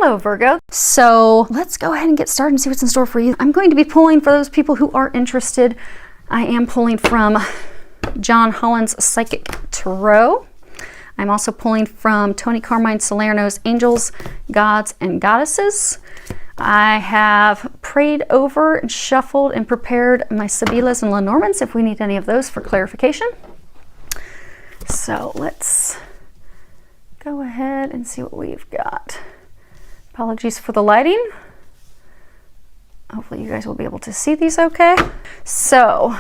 Hello, Virgo. So let's go ahead and get started and see what's in store for you. I'm going to be pulling for those people who are interested. I am pulling from John Holland's Psychic Tarot. I'm also pulling from Tony Carmine Salerno's Angels, Gods, and Goddesses. I have prayed over, and shuffled, and prepared my Sibilas and Lenormands if we need any of those for clarification. So let's go ahead and see what we've got. Apologies for the lighting. Hopefully you guys will be able to see these okay. So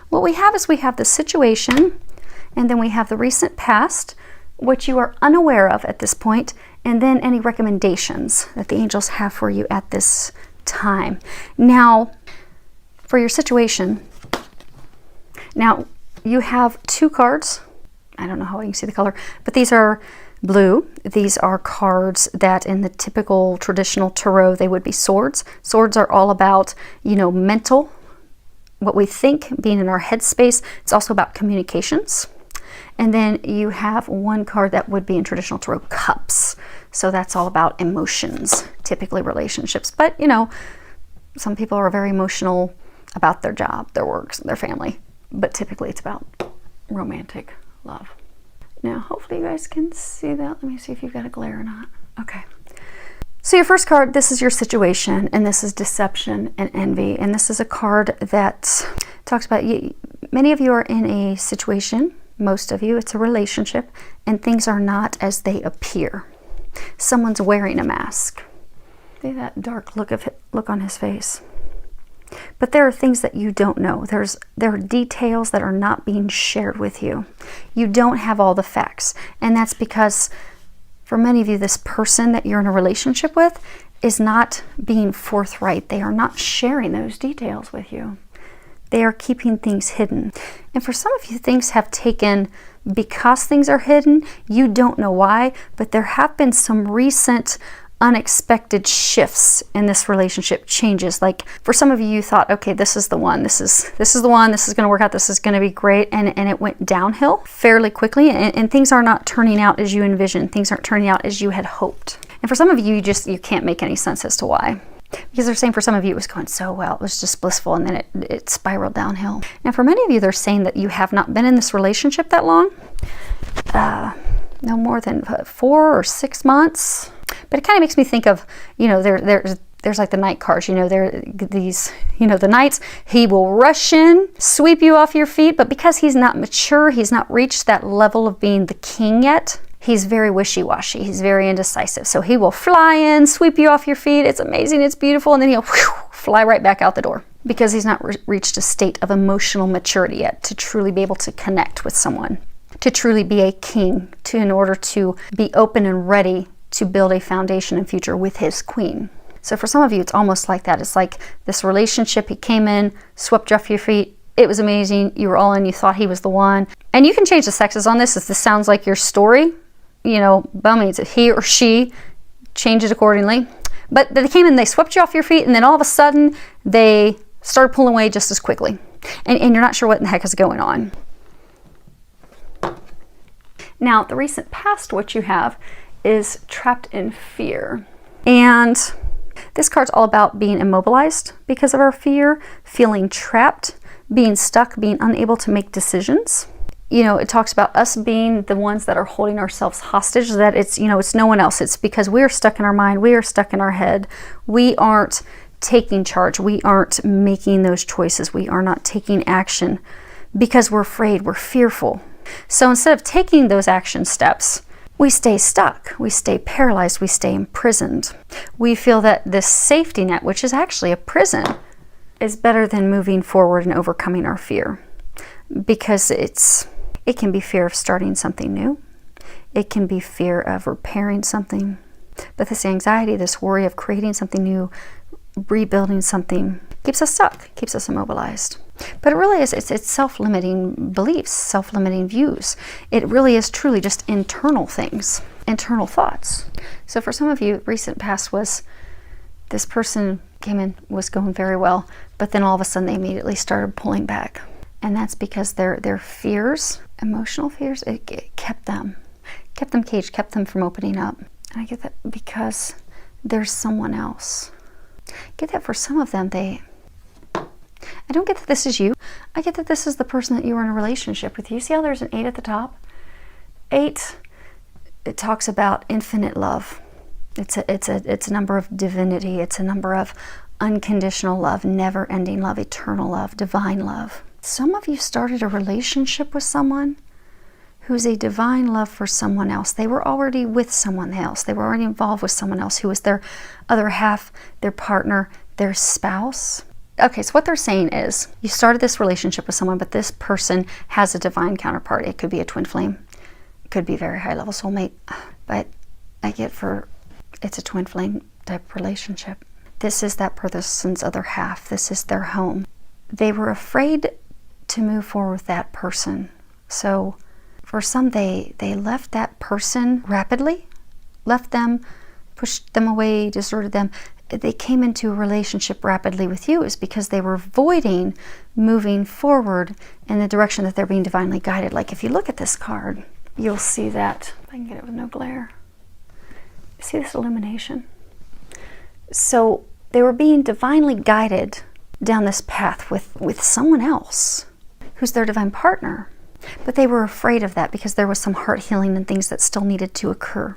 what we have is we have the situation, and then we have the recent past, which you are unaware of at this point, and then any recommendations that the angels have for you at this time. Now, for your situation, now you have two cards. I don't know how you can see the color, but these are blue. These are cards that in the typical traditional tarot, they would be swords. Swords are all about, mental, what we think, being in our headspace. It's also about communications. And then you have one card that would be in traditional tarot, cups. So that's all about emotions, typically relationships. But, some people are very emotional about their job, their work, their family. But typically it's about romantic love. Now, hopefully you guys can see that. Let me see if you've got a glare or not. Okay. So your first card, this is your situation, and this is deception and envy. And this is a card that talks about many of you are in a situation, most of you, it's a relationship, and things are not as they appear. Someone's wearing a mask. See that dark look on his face. But there are things that you don't know. There are details that are not being shared with you. You don't have all the facts. And that's because for many of you, this person that you're in a relationship with is not being forthright. They are not sharing those details with you. They are keeping things hidden. And for some of you, things have taken, because things are hidden, you don't know why, but there have been some recent unexpected shifts in this relationship, changes. Like for some of you, you thought, okay, this is the one, this is the one, this is going to work out, this is going to be great, and it went downhill fairly quickly, and things are not turning out as you envisioned. Things aren't turning out as you had hoped. And for some of you, you can't make any sense as to why. Because they're saying for some of you it was going so well, it was just blissful, and then it spiraled downhill. Now for many of you, they're saying that you have not been in this relationship that long, no more than 4 or 6 months. But it kind of makes me think of, there's like the knight cards, there these, the knights, he will rush in, sweep you off your feet, but because he's not mature, he's not reached that level of being the king yet, he's very wishy-washy, he's very indecisive. So he will fly in, sweep you off your feet, it's amazing, it's beautiful, and then he'll fly right back out the door because he's not reached a state of emotional maturity yet to truly be able to connect with someone, to truly be a king, in order to be open and ready to build a foundation and future with his queen. So for some of you, it's almost like that. It's like this relationship, he came in, swept you off your feet, it was amazing, you were all in, you thought he was the one. And you can change the sexes on this if this sounds like your story, by all means, he or she, change it accordingly. But they came in, they swept you off your feet, and then all of a sudden, they started pulling away just as quickly. And you're not sure what in the heck is going on. Now, the recent past, what you have is trapped in fear. And this card's all about being immobilized because of our fear, feeling trapped, being stuck, being unable to make decisions. It talks about us being the ones that are holding ourselves hostage, that it's no one else. It's because we're stuck in our mind, we are stuck in our head. We aren't taking charge. We aren't making those choices. We are not taking action because we're afraid, we're fearful. So instead of taking those action steps, we stay stuck, we stay paralyzed, we stay imprisoned. We feel that this safety net, which is actually a prison, is better than moving forward and overcoming our fear. Because it can be fear of starting something new. It can be fear of repairing something. But this anxiety, this worry of creating something new, rebuilding something, keeps us stuck, keeps us immobilized. But it really is, it's self-limiting beliefs, self-limiting views. It really is truly just internal things, internal thoughts. So for some of you, recent past was this person came in, was going very well, but then all of a sudden they immediately started pulling back. And that's because their fears, emotional fears, it kept them caged, kept them from opening up. And I get that because there's someone else. Get that for some of them, I don't get that this is you. I get that this is the person that you were in a relationship with. You see how there's an 8 at the top? 8, it talks about infinite love. It's a number of divinity. It's a number of unconditional love, never-ending love, eternal love, divine love. Some of you started a relationship with someone who's a divine love for someone else. They were already with someone else. They were already involved with someone else who was their other half, their partner, their spouse. Okay, so what they're saying is, you started this relationship with someone, but this person has a divine counterpart. It could be a twin flame. It could be a very high-level soulmate. But I get it's a twin flame type relationship. This is that person's other half. This is their home. They were afraid to move forward with that person. So for some, they left that person rapidly, left them, pushed them away, deserted them. They came into a relationship rapidly with you is because they were avoiding moving forward in the direction that they're being divinely guided. Like if you look at this card, you'll see that. If I can get it with no glare. See this illumination? So they were being divinely guided down this path with someone else who's their divine partner. But they were afraid of that because there was some heart healing and things that still needed to occur.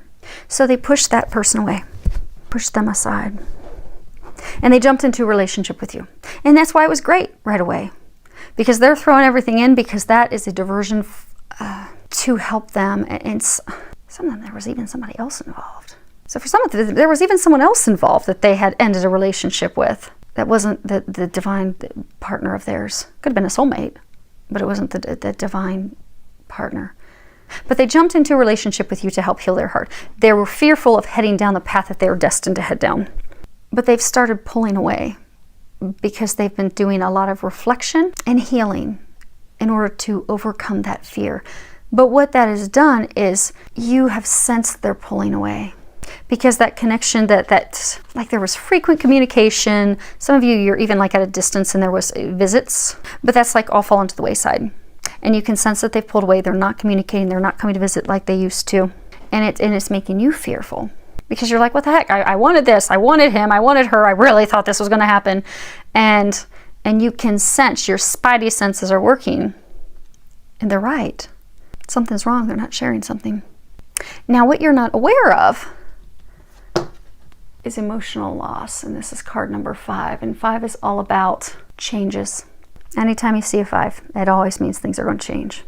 So they pushed that person away, pushed them aside. And they jumped into a relationship with you. And that's why it was great right away. Because they're throwing everything in because that is a diversion to help them. And some of them, there was even somebody else involved. So for some of them, there was even someone else involved that they had ended a relationship with. That wasn't the divine partner of theirs. Could have been a soulmate, but it wasn't the divine partner. But they jumped into a relationship with you to help heal their heart. They were fearful of heading down the path that they were destined to head down. But they've started pulling away because they've been doing a lot of reflection and healing in order to overcome that fear. But what that has done is you have sensed they're pulling away. Because that connection, that like there was frequent communication. Some of you, you're even like at a distance and there was visits. But that's like all fallen to the wayside. And you can sense that they've pulled away. They're not communicating. They're not coming to visit like they used to. And it's making you fearful. Because you're like, what the heck? I wanted this. I wanted him. I wanted her. I really thought this was going to happen. And you can sense, your spidey senses are working. And they're right. Something's wrong. They're not sharing something. Now, what you're not aware of is emotional loss. And this is card number 5. And 5 is all about changes. Anytime you see a 5, it always means things are going to change.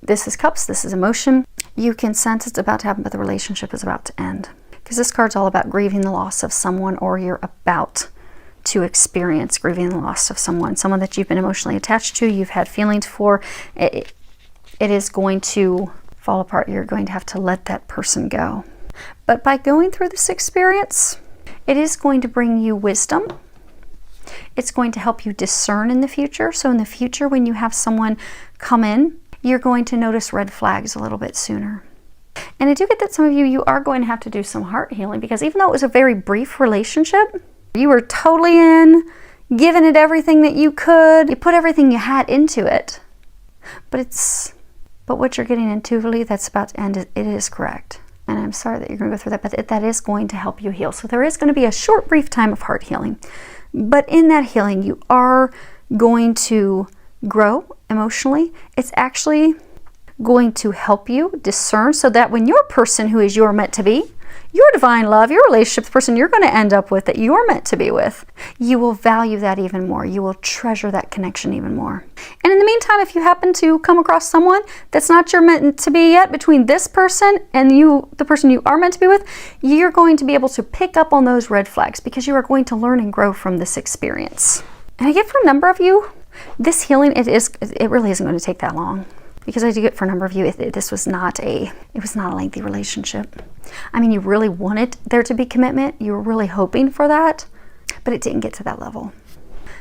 This is cups. This is emotion. You can sense it's about to happen, but the relationship is about to end. Because this card's all about grieving the loss of someone, or you're about to experience grieving the loss of someone that you've been emotionally attached to, you've had feelings for. It is going to fall apart. You're going to have to let that person go. But by going through this experience, it is going to bring you wisdom. It's going to help you discern in the future. So in the future, when you have someone come in, you're going to notice red flags a little bit sooner. And I do get that some of you are going to have to do some heart healing, because even though it was a very brief relationship, you were totally in, giving it everything that you could. You put everything you had into it. But what you're getting into, really, that's about to end, it is correct. And I'm sorry that you're going to go through that, but that is going to help you heal. So there is going to be a short, brief time of heart healing. But in that healing, you are going to grow emotionally. It's actually going to help you discern, so that when your person who is your meant to be, your divine love, your relationship, the person you're going to end up with that you're meant to be with, you will value that even more. You will treasure that connection even more. And in the meantime, if you happen to come across someone that's not your meant to be yet, between this person and you, the person you are meant to be with, you're going to be able to pick up on those red flags, because you are going to learn and grow from this experience. And I get for a number of you, this healing, it really isn't going to take that long. Because I do get for a number of you, this was not a lengthy relationship. I mean, you really wanted there to be commitment. You were really hoping for that, but it didn't get to that level.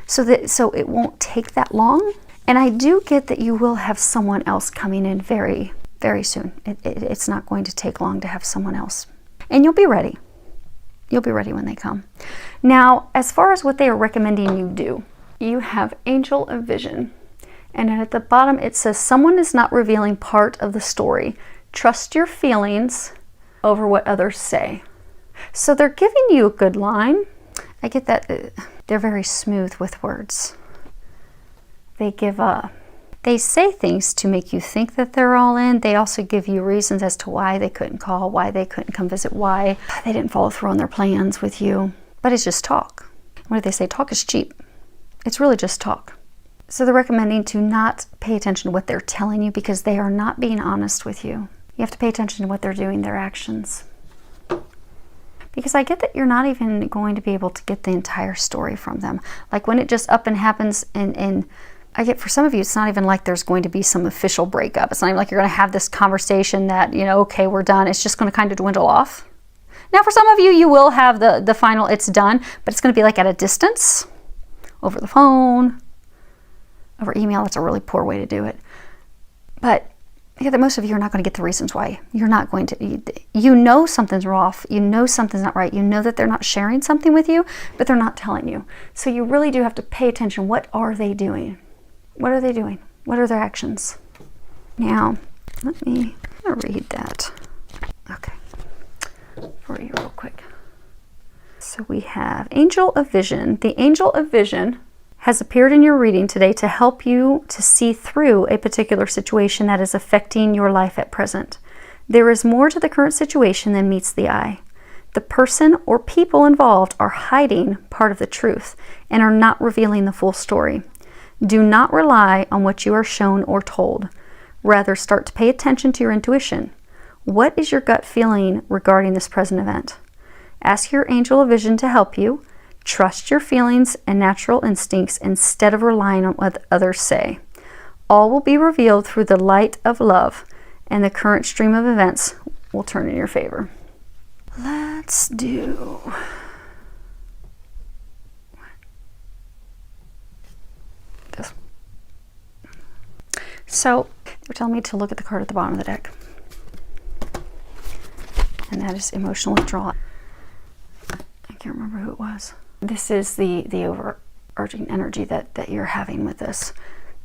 So it won't take that long. And I do get that you will have someone else coming in very, very soon. It's not going to take long to have someone else. And you'll be ready. You'll be ready when they come. Now, as far as what they are recommending you do, you have Angel of Vision. And at the bottom it says, someone is not revealing part of the story. Trust your feelings over what others say. So they're giving you a good line. I get that they're very smooth with words. They say things to make you think that they're all in. They also give you reasons as to why they couldn't call, why they couldn't come visit, why they didn't follow through on their plans with you. But it's just talk. What do they say? Talk is cheap. It's really just talk. So they're recommending to not pay attention to what they're telling you because they are not being honest with you. You have to pay attention to what they're doing, their actions. Because I get that you're not even going to be able to get the entire story from them. Like when it just up and happens, and I get for some of you, it's not even like there's going to be some official breakup. It's not even like you're going to have this conversation that, okay, we're done. It's just going to kind of dwindle off. Now for some of you, you will have the final it's done, but it's going to be like at a distance, over the phone, over email. That's a really poor way to do it. But yeah, that most of you are not going to get the reasons why. You're not going to, something's off. Something's not right. That they're not sharing something with you, but they're not telling you. So you really do have to pay attention. What are they doing? What are they doing? What are their actions? Now, let me read that. Okay. For you real quick. So we have Angel of Vision. The Angel of Vision has appeared in your reading today to help you to see through a particular situation that is affecting your life at present. There is more to the current situation than meets the eye. The person or people involved are hiding part of the truth and are not revealing the full story. Do not rely on what you are shown or told. Rather, start to pay attention to your intuition. What is your gut feeling regarding this present event? Ask your angel of vision to help you. Trust your feelings and natural instincts instead of relying on what others say. All will be revealed through the light of love, and the current stream of events will turn in your favor. Let's do this. So they're telling me to look at the card at the bottom of the deck. And that is emotional withdrawal. I can't remember who it was. This is the overarching energy that you're having with this.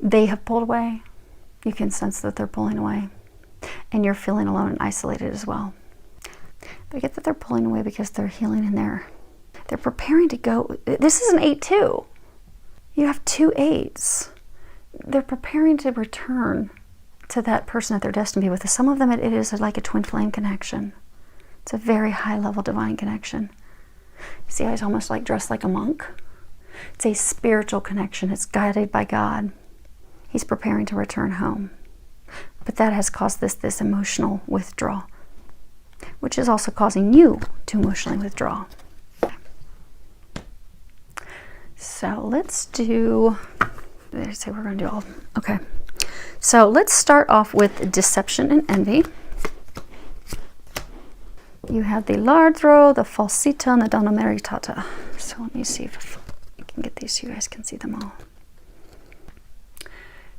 They have pulled away. You can sense that they're pulling away. And you're feeling alone and isolated as well. But I get that they're pulling away because they're healing and they're preparing to go. This is an 8-2. You have 2 8s. They're preparing to return to that person that they're destined to be with. Some of them, it is like a twin flame connection. It's a very high level divine connection. See how he's almost like dressed like a monk? It's a spiritual connection. It's guided by God. He's preparing to return home. But that has caused this emotional withdrawal, which is also causing you to emotionally withdraw. So let's do, they say we're going to do all, okay. So let's start off with deception and envy. You have the Lardro, the Falsita, and the Donna Meritata. So let me see if I can get these so you guys can see them all.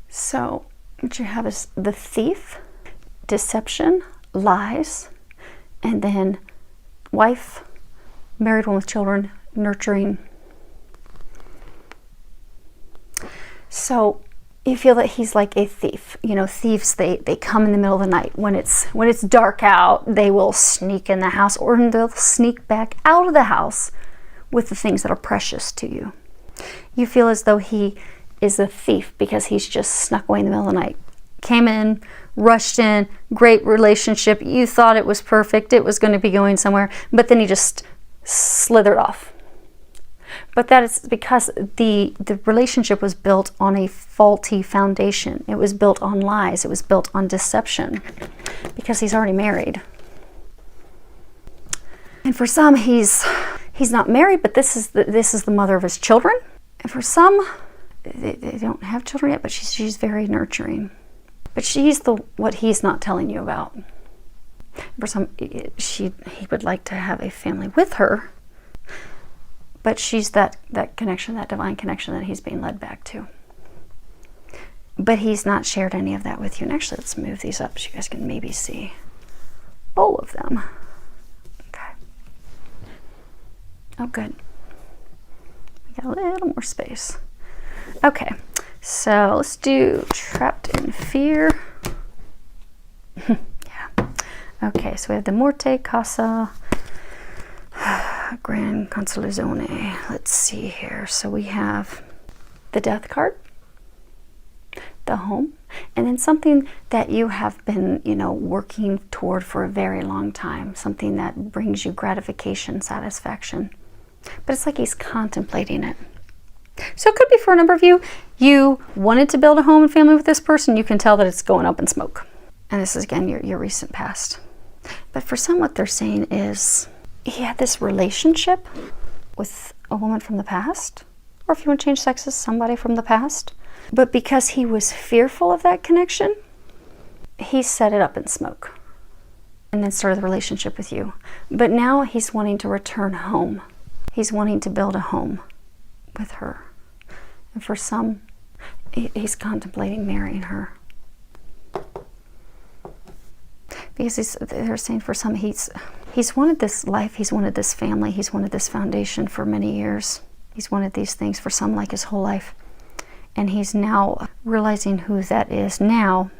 So what you have is the thief, deception, lies, and then wife, married one with children, nurturing. So you feel that he's like a thief. Thieves, they come in the middle of the night. When it's dark out, they will sneak in the house, or they'll sneak back out of the house with the things that are precious to you. You feel as though he is a thief because he's just snuck away in the middle of the night. Came in, rushed in, great relationship. You thought it was perfect. It was going to be going somewhere, but then he just slithered off. But that is because the relationship was built on a faulty foundation. It was built on lies. It was built on deception because he's already married. And for some, he's not married, but this is the mother of his children. And for some, they don't have children yet, but she's very nurturing. But she's what he's not telling you about. For some, he would like to have a family with her. But she's that connection, that divine connection that he's being led back to. But he's not shared any of that with you. And actually, let's move these up so you guys can maybe see all of them. Okay. Oh, good. We got a little more space. Okay, so let's do trapped in fear. Yeah. Okay, so we have the Morte, Casa, Gran Consolazione. Let's see here. So we have the Death card, the Home, and then something that you have been, working toward for a very long time, something that brings you gratification, satisfaction. But it's like he's contemplating it. So it could be for a number of you, you wanted to build a home and family with this person. You can tell that it's going up in smoke. And this is, again, your recent past. But for some, what they're saying is he had this relationship with a woman from the past, or if you want to change sexes, somebody from the past. But because he was fearful of that connection, he set it up in smoke and then started the relationship with you. But now he's wanting to return home. He's wanting to build a home with her. And for some, he's contemplating marrying her. Because they're saying for some, he's wanted this life, he's wanted this family, he's wanted this foundation for many years. He's wanted these things for some, like his whole life. And he's now realizing who that is now.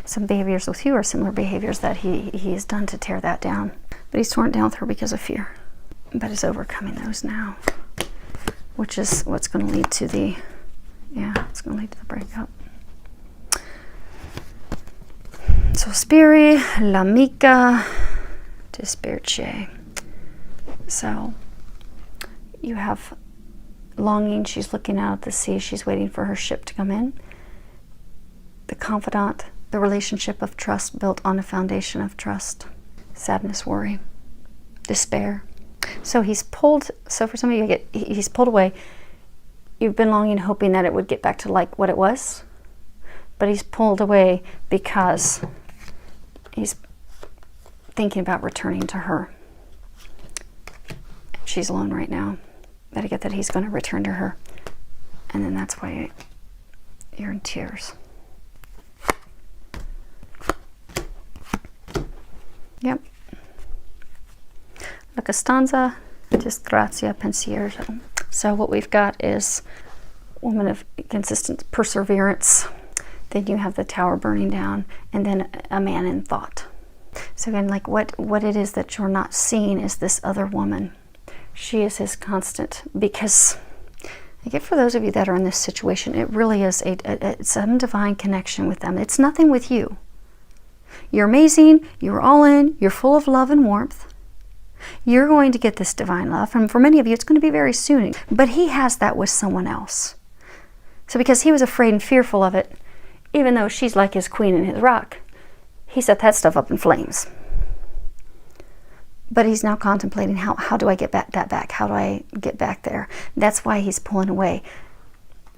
Some behaviors with you are similar behaviors that he has done to tear that down. But he's torn down with her because of fear. But is overcoming those now. Which is what's going to lead to the, it's going to lead to the breakup. So Spiri, l'amica, dispirce. So you have longing, she's looking out at the sea, she's waiting for her ship to come in. The confidant, the relationship of trust built on a foundation of trust. Sadness, worry, despair. So for some of you, he's pulled away. You've been longing, hoping that it would get back to like what it was. But he's pulled away because he's thinking about returning to her. She's alone right now. But I get that he's going to return to her. And then that's why you're in tears. Yep. La Costanza, disgrazia, pensiero. So what we've got is woman of consistent perseverance. Then you have the tower burning down, and then a man in thought. So again, like what it is that you're not seeing is this other woman. She is his constant, because I get for those of you that are in this situation, it really is some divine connection with them. It's nothing with you. You're amazing, you're all in, you're full of love and warmth. You're going to get this divine love, and for many of you, it's going to be very soon. But he has that with someone else. So because he was afraid and fearful of it, even though she's like his queen and his rock, he set that stuff up in flames. But he's now contemplating, how do I get that back? How do I get back there? That's why he's pulling away.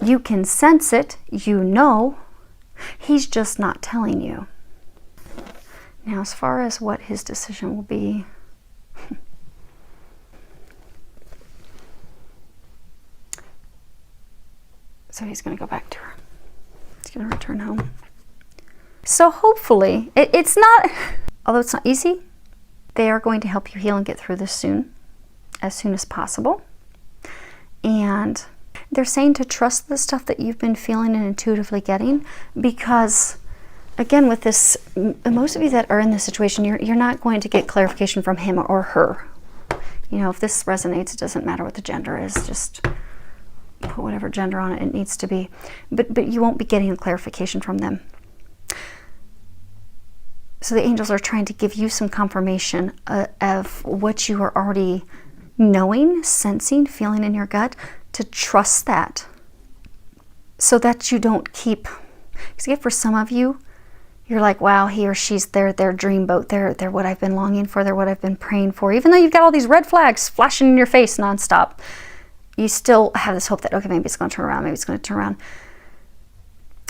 You can sense it, you know. He's just not telling you. Now, as far as what his decision will be, so he's going to go back to her. He's going to return home. So hopefully, it's not, although it's not easy, they are going to help you heal and get through this soon as possible. And they're saying to trust the stuff that you've been feeling and intuitively getting, because again, with this, most of you that are in this situation, you're not going to get clarification from him or her. If this resonates, it doesn't matter what the gender is, just put whatever gender on it needs to be. But you won't be getting a clarification from them. So the angels are trying to give you some confirmation of what you are already knowing, sensing, feeling in your gut, to trust that, so that you don't keep, because for some of you, you're like, wow, he or she's their dreamboat, they're what I've been longing for, they're what I've been praying for. Even though you've got all these red flags flashing in your face nonstop, you still have this hope that, okay, maybe it's going to turn around, maybe it's going to turn around.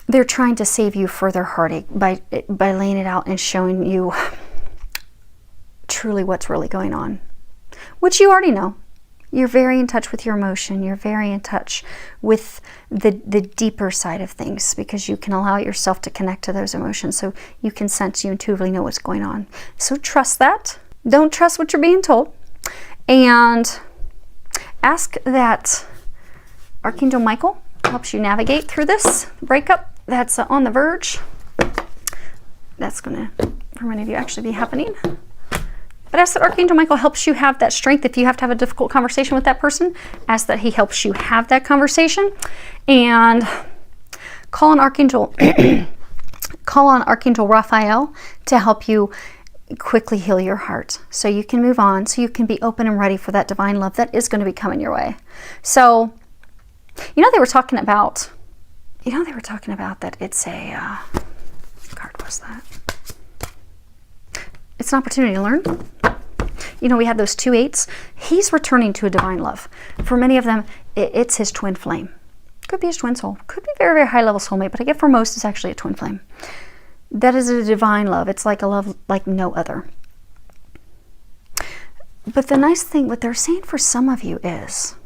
They're trying to save you further heartache by laying it out and showing you truly what's really going on, which you already know. You're very in touch with your emotion. You're very in touch with the deeper side of things, because you can allow yourself to connect to those emotions, so you can sense, you intuitively know what's going on. So trust that. Don't trust what you're being told. And ask that Archangel Michael helps you navigate through this breakup that's on the verge. That's going to, for many of you, actually be happening But ask that Archangel Michael helps you have that strength. If you have to have a difficult conversation with that person, ask that he helps you have that conversation. And call on Archangel Raphael to help you quickly heal your heart so you can move on, so you can be open and ready for that divine love that is going to be coming your way. So, they were talking about that it's a, card was that? It's an opportunity to learn. We had those 2 8s. He's returning to a divine love. For many of them, it's his twin flame. Could be his twin soul. Could be very, very high level soulmate, but I get for most it's actually a twin flame. That is a divine love. It's like a love like no other. But the nice thing, what they're saying for some of you is,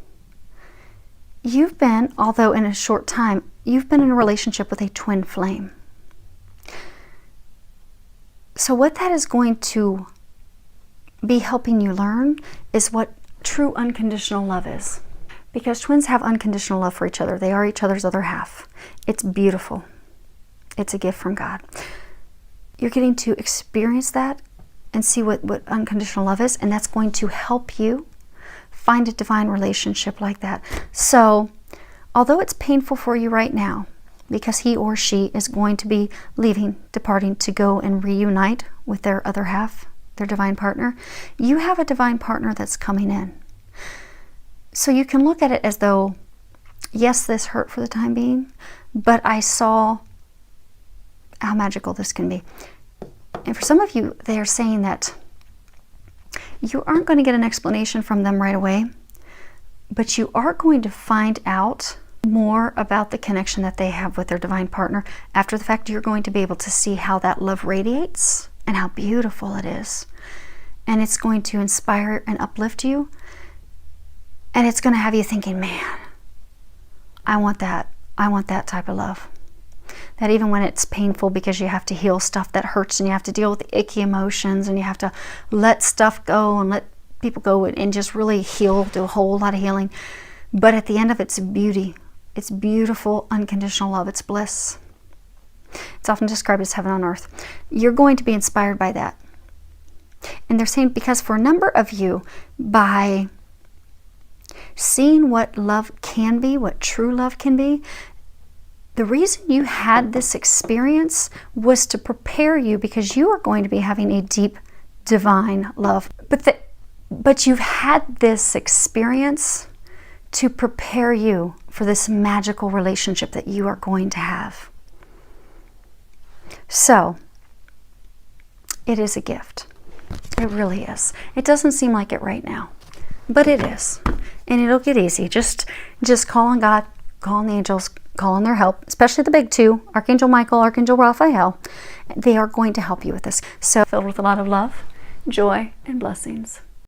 you've been, although in a short time, you've been in a relationship with a twin flame. So what that is going to be helping you learn is what true unconditional love is. Because twins have unconditional love for each other. They are each other's other half. It's beautiful. It's a gift from God. You're getting to experience that and see what unconditional love is, and that's going to help you find a divine relationship like that. So, although it's painful for you right now, because he or she is going to be departing to go and reunite with their other half, their divine partner, you have a divine partner that's coming in. So you can look at it as though, yes, this hurt for the time being, but I saw how magical this can be. And for some of you, they are saying that you aren't going to get an explanation from them right away, but you are going to find out more about the connection that they have with their divine partner. After the fact, you're going to be able to see how that love radiates and how beautiful it is. And it's going to inspire and uplift you. And it's going to have you thinking, man, I want that. I want that type of love. That even when it's painful because you have to heal stuff that hurts and you have to deal with the icky emotions and you have to let stuff go and let people go and just really heal, do a whole lot of healing. But at the end of it, it's beauty. It's beautiful, unconditional love. It's bliss. It's often described as heaven on earth. You're going to be inspired by that. And they're saying because for a number of you, by seeing what love can be, what true love can be, the reason you had this experience was to prepare you because you are going to be having a deep divine love. But you've had this experience to prepare you for this magical relationship that you are going to have. So, it is a gift. It really is. It doesn't seem like it right now, but it is. And it'll get easy. Just call on God, call on the angels, call on their help, especially the big 2, Archangel Michael, Archangel Raphael. They are going to help you with this. So, filled with a lot of love, joy, and blessings.